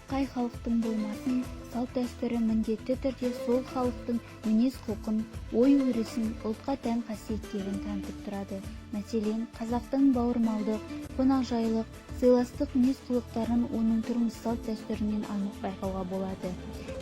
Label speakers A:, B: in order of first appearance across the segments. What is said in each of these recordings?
A: қай халықтың болмасын, салт-дәстүрі міндетті түрде сол халықтың мінез-құлқын, ой-өрісін, ұлтқа тән қасиеттерін танытып тұрады. Мәселен, қазақтың бауырмалдық, қонақжайлық, сыйластық мінез-құлықтарын оның тұрмыс салт-дәстүрінен анық байқауға болады.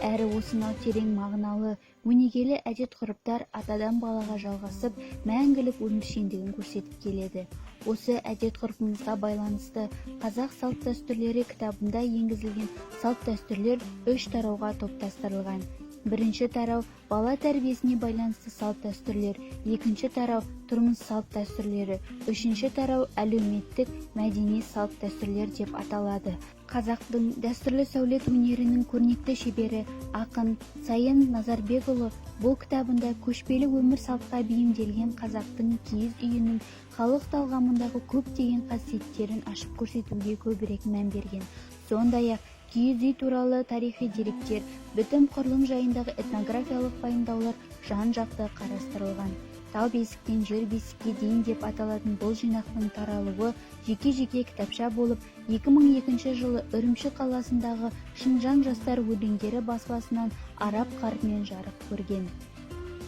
A: Әрі осынау терең мағыналы, өнегелі әдет-ғұрыптар атадан балаға жалғасып, мәңгілік өміршеңдігін көрсетіп келеді. Осы әдет-ғұрпымызға байланысты қазақ салт-дәстүрлері кітабында енгізілген салт-дәстүрлер 3 тарауға топтастырылған. Бірінші тарау бала тәрбиесіне байланысты салт-дәстүрлер, екінші тарау тұрмыс салт-дәстүрлері, үшінші тарау әлеуметтік мәдени салт-дәстүрлер деп аталады. Қазақтың дәстүрлі сәулет өнерінің көрнекті шебері ақын Сайын Назарбекұлы бұл кітабында көшпелі өмір салтқа бейімделген қазақтың киіз үйінің халық талғамындағы көптеген қасиеттерін ашып көрсетуге көбірек мән берген. Сондай-ақ киіз үй туралы тарихи деректер, бітім құрылым жайындағы этнографиялық пайымдаулар жан-жақты қарастырылған. Тау бесіктен жер бесікке дейін деп аталатын бұл жинақтың таралуы жеке-жеке кітапша болып, 2002 жылы Үрімші қаласындағы Шыңжаң жастар өлеңдері баспасынан араб қарпімен жарық көрген.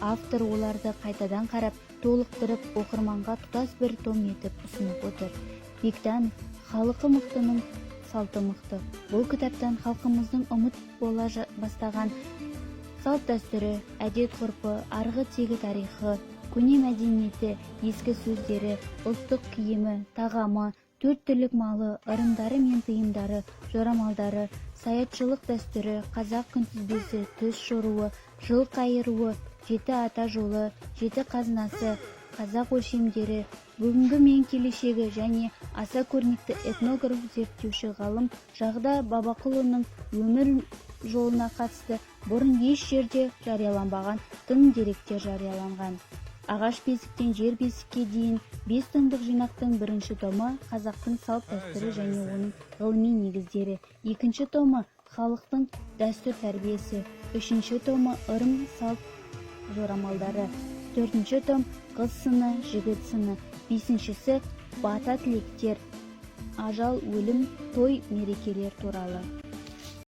A: Автор оларды қайтадан қарап, толықтырып, оқырманға тұтас бір том етіп ұсынып отыр. Бектанов, халқы мықтының салты мықты. Бұл кітаптан халқымыздың ұмыт бола бастаған салт-дәстүрі, әдет-ғұрпы, арғы-тегі тарихы, көне мәдениеті, ескі сөздері, ұлттық киімі, тағамы, төрт түлік малы, ырымдары мен тыйымдары, жорамалдары, саятшылық дәстүрі, қазақ күнтізбесі, түс жоруы, жыл қайыруы, жеті ата жолы, жеті қазынасы, қазақ өлшемдері, бүгінгі мен келешегі және аса көрнекті этнограф зерттеуші ғалым Жағда Бабақұлының өмір жолына қатысты бұрын еш жерде жарияланбаған тың деректер жарияланған. Ағаш бесіктен жер бесікке дейін 5 томдық жинақтың бірінші томы қазақтың салт-дәстүрі және оның ғылыми негіздері, екінші томы халықтың дәстүр тәрбиесі, үшінші томы ырым салт жорамалдары, төртінші том қыз сыны, жігіт сыны, бесіншісі бата тілектер, ажал, өлім, той, мерекелер туралы.